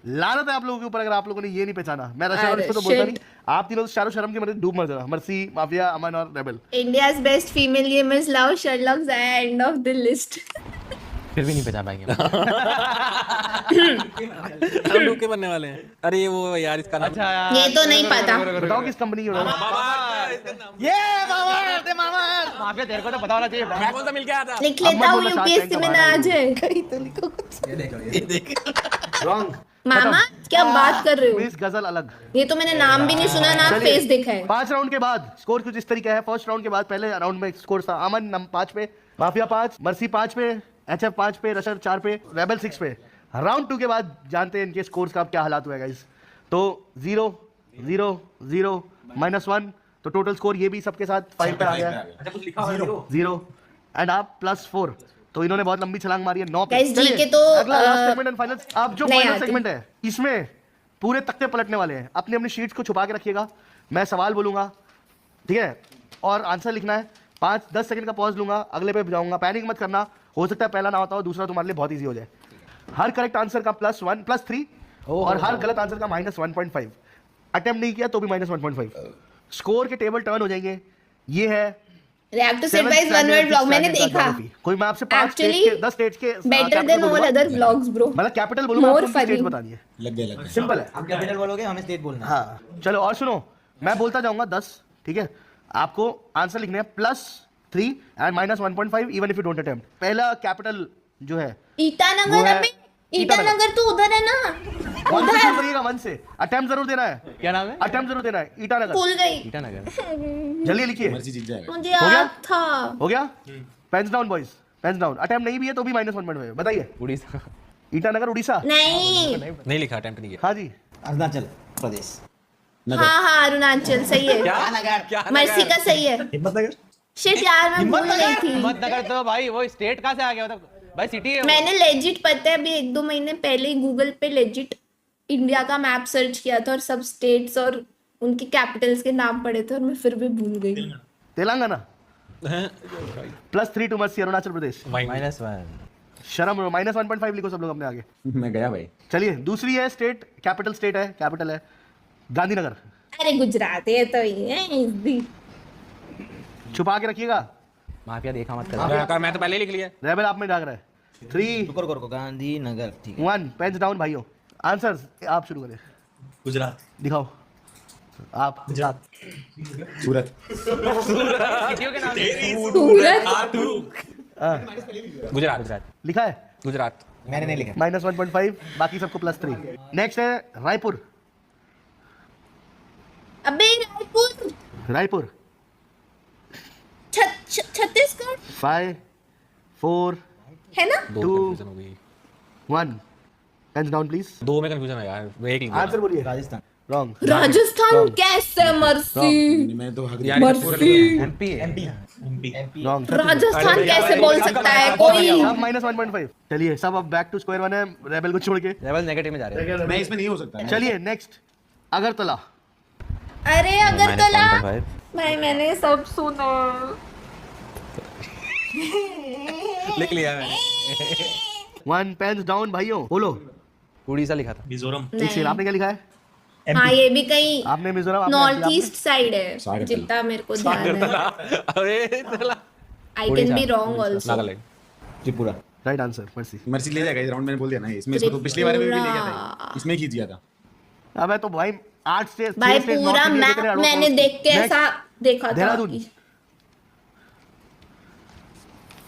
लानत है आप लोगों के ऊपर अगर आप लोगों ने ये नहीं पहचाना। मैं रशर और अरे इसको तो बोलता shit. नहीं। आप तीनों तो चारों शर्म के मरे डूब मर जाना। मर्सी माफिया अमन और rebel. India's best female gamers लाओ शर्लॉक ज़ाया एंड ऑफ द लिस्ट फिर भी नहीं पहचान पाएंगे। हम लोग के बनने वाले हैं अरे वो यार इसका नाम अच्छा यार ये तो नहीं पता बताओ किस कंपनी की हो रहा है। ये मामा ते मामा माफिया तेरे को तो पता होना चाहिए। मैं कौन सा मिल के आया था लिख लेता अब हूँ मत बोलो यूपीएससी Shark में Tank ना आ हमारा जाए रॉन्ग मामा क्या बात कर रहे हो क्विज गजल अलग। ये तो मैंने नाम भी नहीं सुना ना चलिए, फेस देखा है 5 राउंड के बाद स्कोर कुछ इस तरीके है। फर्स्ट राउंड के बाद पहले राउंड में स्कोर था अमन 5 पे माफिया 5 मर्सी 5 पे एचएफ 5 पे रशर 4 पे रेबल 6 पे। राउंड 2 के बाद जानते हैं इनके स्कोर्स का अब क्या हालात हुआ है गाइस। तो 0 0 0 -1 तो टोटल स्कोर ये भी सबके साथ 5 पे आ गया 0 एंड आप +4 तो इन्होंने बहुत लंबी छलांग मारी है 9 पे। Guys, जी चलिए, के तो, अगला लास्ट सेगमेंट एंड फाइनल। अब जो नहीं फाइनल आती। सेगमेंट है इसमें पूरे तख्ते पलटने वाले हैं। अपनी अपनी शीट्स को छुपा के रखिएगा। मैं सवाल बोलूंगा ठीक है और आंसर लिखना है। 5-10 सेकंड का पॉज लूंगा अगले पे जाऊंगा। पैनिक मत करना हो सकता है पहला ना होता हो दूसरा तुम्हारे लिए बहुत ईजी हो जाए। हर करेक्ट आंसर का +1 +3 और हर गलत आंसर का -1.5। अटेम्प्ट नहीं किया तो भी -1.5। स्कोर के टेबल टर्न हो जाएंगे। ये है react to set 7th wise one standard word vlog मैंने standard देखा geography। कोई मैं आपसे 5 स्टेट Actually, के 10 स्टेट्स के better than all other vlogs bro मतलब कैपिटल बोलूंगा More आपको स्टेट funny. बतानी है। लग गया सिंपल है। आप कैपिटल बोलोगे हमें स्टेट बोलना है हाँ चलो और सुनो मैं बोलता जाऊंगा 10 ठीक है। आपको आंसर लिखने हैं +3 and -1.5 even if you don't attempt. पहला कैपिटल जो है वो ईटानगर है- में ईटानगर तो उधर है ना वन से शुरू करिएगा 1 से। अटेम्प्ट जरूर देना है क्या नाम है? अटेम्प्ट जरूर देना है। ईटानगर भूल गई ईटानगर। जल्दी लिखिए। मर्जी जीत जाएगा मुझे गया? याद था हो गया pens down boys pens down. Attempt नहीं भी है तो भी -1.5 बताइए। उड़ीसा। ईटानगर उड़ीसा नहीं नहीं लिखा अटेम्प्ट नहीं किया हाँ जी अरुणाचल प्रदेश हाँ हाँ अरुणाचल सही है क्या मर्सी का सही है हिम्मतनगर शिट यार मैं भूल गई थी हिम्मतनगर तो भाई वो स्टेट कहाँ से आ गया मतलब भाई सिटी है वो। मैंने लेजिट पता है अभी 1-2 महीने पहले ही गूगल पे लेजिट इंडिया का मैप सर्च किया था और सब स्टेट्स और उनकी कैपिटल्स के नाम पड़े थे और मैं फिर भी भूल गई तेलंगाना +3 टू मर्सी अरुणाचल प्रदेश। -1। शर्म -1.5 लिखो सब लोग अपने आगे। मैं गया भाई चलिए दूसरी है स्टेट कैपिटल स्टेट है कैपिटल है गांधीनगर। अरे गुजरात है तो ये easy। छुपा के रखिएगा माफिया देखा मत कर मैं तो पहले ही लिख लिया। रेबल आप में डाल रहा है 3 रुको रुको रुको गांधीनगर ठीक है 1 पेन्स डाउन भाइयों। आंसर्स आप शुरू करें, गुजरात, दिखाओ आप। गुजरात, सूरत, सूरत गुजरात गुजरात लिखा है गुजरात। मैंने नहीं लिखा -1.5, बाकी सबको +3। नेक्स्ट है रायपुर। अबे रायपुर, रायपुर छत्तीसगढ़ 5 4 है ना? 2 Two. कंफ्यूजन हो गई। 1 पेन्स डाउन प्लीज। 2 में कंफ्यूजन है यार, वो एक लिख दिया। आंसर बोलिए। राजस्थान रॉन्ग। राजस्थान कैसे? मर्सी मैं तो हक यार, मर्सी एमपी है एमपी, रॉन्ग। राजस्थान कैसे बोल सकता है कोई? अब -1.5। चलिए सब अब बैक टू स्क्वायर वन है रेबल को छोड़ के। लेवल नेगेटिव में जा रहे हैं मैं इसमें नहीं हो सकता। चलिए नेक्स्ट अगरतला। अरे अगरतला 1.5 भाई मैंने सब सुना। लिख लिया मैं। 1 पेन्स डाउन भाइयों, बोलो। उड़ीसा लिखा था मिजोरम, एक सेकंड, आपने क्या लिखा है? हाँ ये भी कहीं आपने मिजोरम, आपने नॉर्थ आपने- ईस्ट साइड है सागर जितना मेरे को ध्यान है। अरे चला I can be wrong also. Nagaland. Tripura. Right answer mercy. Mercy ले जाएगा, इस राउंड मैंने बोल दिया ना, इसमें इसको तो पिछली बार में भी ले गया था, इसमें खींच गया था। अबे तो भाई 8 स्टेट भाई पूरा मैप मैंने देख के ऐसा देखा था देहरादून। कि-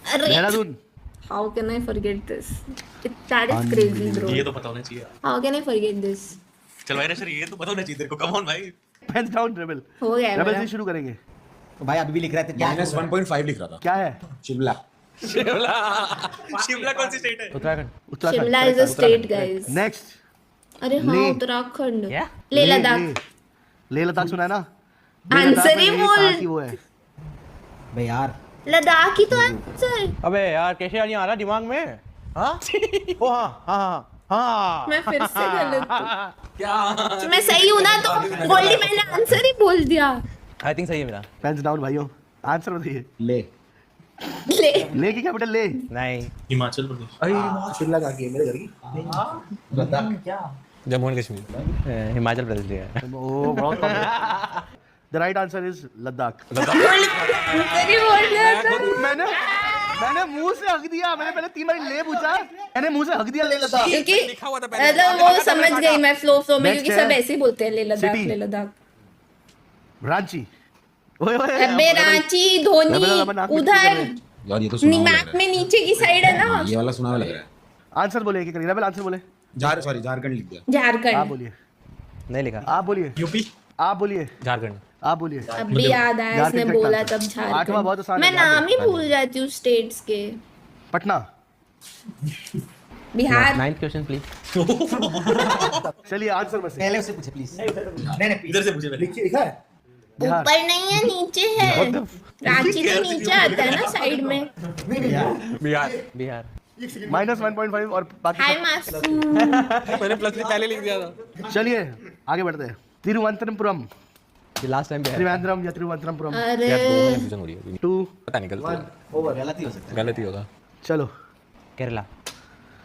अरे Dehradun how can I forget this? That is crazy bro. ये तो पता होना चाहिए। How can I forget this? चल भाई नशर, ये तो पता होना चाहिए तेरे को। कम ऑन भाई। Pens down Rebel. हो गया रेबल मेरा। से शुरू करेंगे। तो भाई अभी भी लिख रहे थे क्या -1.5 लिख रहा था। क्या है? शिमला। शिमला कौन सी स्टेट है? Uttarakhand Uttarakhand. Shimla is a state guys. Next अरे हाँ लेह। उत्तराखंड, क्या? लेह लद्दाख। लेह लद्दाख सुना है ना? आंसर ही बोल। वो है भाई यार लद्दाख ही तो आंसर। अबे यार कैसे नहीं आ रहा दिमाग में? हाँ ओ हाँ हाँ हाँ मैं फिर से गलत हूँ। मैं सही हूँ ना? तो गोल्डी मैंने आंसर ही बोल दिया। आई थिंक सही है मेरा। पेन्स डाउन भाइयों, आंसर बताइए। ले। ले ले की कैपिटल ले। नहीं हिमाचल प्रदेश। शिमला कहाँ की है? मेरे घर की। जम्मू एंड कश्मीर। हिमाचल प्रदेश लिया है। ओ बहुत कम। The right answer is Ladakh. Answer ही बोल दिया था। मैंने मुंह से हक दिया। मैंने पहले 3 बार ले पूछा, मैंने मुंह से हक दिया ले लद्दाख। क्योंकि लिखा हुआ था पहले। मतलब वो समझ गई मैं फ्लो में, Next क्योंकि है सब ऐसे ही बोलते हैं ले लद्दाख City। ले लद्दाख। रांची। ओए अबे रांची, धोनी उधर यार ये तो सुना हुआ लग मैप रहा में नीचे की साइड है ना। है। ये वाला सुना हुआ लग रहा है। आंसर बोले कि रेबल आंसर बोले। झारखंड लिख दिया। आप झारखंड। बोलिए। नहीं लिखा। आप बोलिए। यूपी, आप बोलिए। झारखंड। आप बोलिए। अब भी याद आया, झारखंड इसने का बोला आंसर। तब आठवां बहुत आसान झारखंड। है, मैं याद नाम ही भूल जाती हूँ स्टेट्स के। Patna. Bihar. 9th question please. चलिए आंसर में से पहले उससे पूछे प्लीज नहीं इधर से पूछे पहले। लिखा है। बिहार। ऊपर नहीं है, नीचे है। रांची तो नीचे आता है ना साइड में। बिहार। बिहार -1.5 और बाकी हाय सब- मासूम। मैंने +3 पहले लिख दिया था। चलिए आगे बढ़ते हैं। तिरुवनंतपुरम, ये लास्ट टाइम बिहार। त्रिवेंद्रम या तिरुवनंतपुरम। अरे यार 2 में कंफ्यूजन हो रही है अभी। 2 पता नहीं गलती गलत ही हो सकता गलत ही होगा। चलो केरला।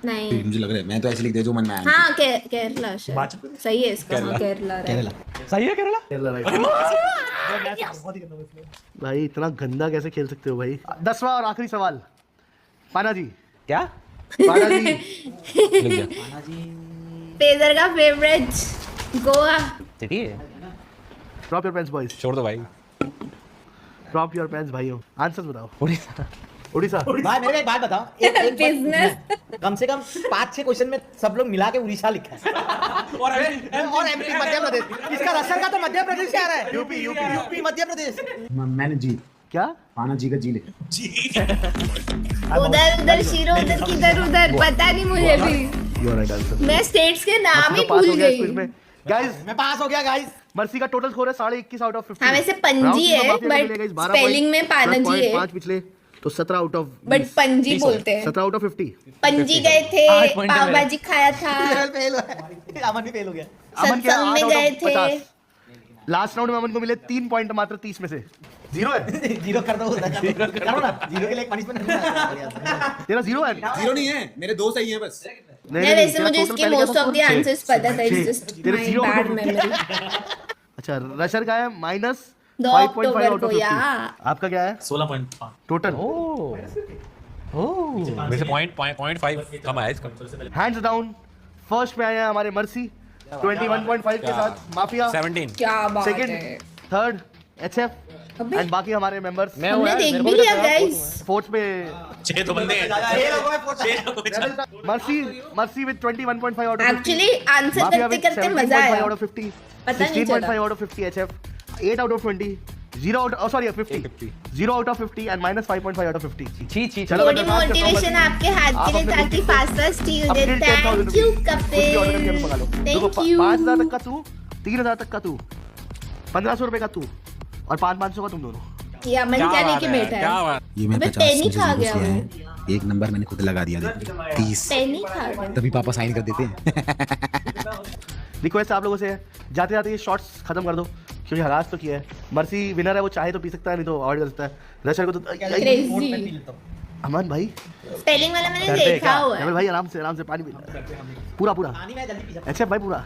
नहीं, मुझे लग रहा है मैं तो ऐसे लिख दिया जो मन में आया। हाँ केरला शायद सही है इसका। हाँ केरला है right। केरला सही है केरला। केरला राइट। भाई इतना गंदा कैसे खेल सकते हो भाई? 10वां और आखिरी सवाल। पाना जी। क्या? पाना जी। लिख दिया। पेजर का फेवरेट गोवा। सिटी है। Drop your pens boys. छोड़ दो भाई। ड्रॉप योर पेन्स भाइयों। आंसर बताओ। उड़ीसा। उड़ीसा। भाई मेरे को एक बात बताओ बिजनेस। कम से कम 5-6 क्वेश्चन में सब लोग मिला के उड़ीसा लिखा है और एमपी मध्य प्रदेश। इसका रसर का तो मध्य प्रदेश से आ रहा है। यूपी मध्य प्रदेश। मैंने जी क्या? पाना जी का जी लिखा। उधर उधर शीरो उधर किधर उधर पता नहीं मुझे भी। Your right answer. मैं स्टेट्स के नाम ही पास भूल हो गया इस गई। क्विज में। गाइस मैं पास हो गया गाइस। मर्सी का टोटल स्कोर है 21.5 आउट ऑफ 50। हाँ वैसे पंजी है बट स्पेलिंग में पाना जी है। 5 पिछले तो 17 आउट ऑफ बट पंजी बोलते हैं। 17 आउट ऑफ 50। पंजी गए थे, 8 पॉइंट है पाव मेरा। भाजी खाया था, फेल हुआ अमन भी फेल हो गया। अमन के सत्संग 8 में out गए of थे। 50। लास्ट राउंड में अमन को मिले 3 पॉइंट मात्र 30 में से। 0 है। जीरो कर दो करो ना जीरो के लिए एक पनिशमेंट तेरा 0 है। जीरो नहीं है, मेरे दो सही हैं बस। नहीं वैसे मुझे इसके मोस्ट ऑफ द आंसर्स पता था। इट्स जस्ट तेरे माय 0 बैड मेमोरी। अच्छा रशर का है -1.5 2 5.5 अक्टूबर out को of 50. या आपका क्या है 16.5 टोटल? वैसे पॉइंट 5 कम आया इसका। हैंड्स डाउन फर्स्ट पे आए हैं हमारे मर्सी 21.5 के साथ माफिया 17। क्या बात सेकंड है। थर्ड एचएफ अबे एंड बाकी हमारे मेंबर्स हमने देख भी लिया गाइस। फोर्थ पे 6 तो बंदे हैं। 6 लोगों को चार। Mercy with 21.5 out of 50 actually answer mafia करते विद करते मजा 17.5 आया। आउट ऑफ 50 पता नहीं 16.5 चला। Out of 50 HF 8 out of 20 0 out sorry 50 0 out of 50 and -5.5 out of 50 छी छी चलो थोड़ी मैं बात करता हूँ मोटिवेशन मर्सी। आपके हाथ आप के लिए अपने ताकि खुद फास्ट फास्ट स्टील अब दे। फिर 10,000 थैंक यू कुछ भी ऑर्डर करके मंगा लो कपिल। देखो थैंक यू 5,000 तक का तू 3,000 तक का तू 1,500 रुपए का तू और 500 का तुम दोनों या मन क्या लेके बैठा क्या है? बात। ये मैं अबे 50 पेनी मुझे खा जीरो गया से वो। है एक नंबर मैंने खुद लगा दिया देखो 30 पेनी खा गया। तभी पापा साइन कर देते हैं रिक्वेस्ट आप लोगों से है जाते जाते ये शॉट्स खत्म कर दो क्योंकि हरास तो किया है मर्सी विनर है वो चाहे तो पी सकता है नहीं तो अवॉइड कर सकता है रशर को तो क्रेजी। अमन भाई स्पेलिंग वाला मैंने करते हैं देखा क्या? हुआ है। भाई आराम से पानी पी पूरा पूरा अच्छा भाई पूरा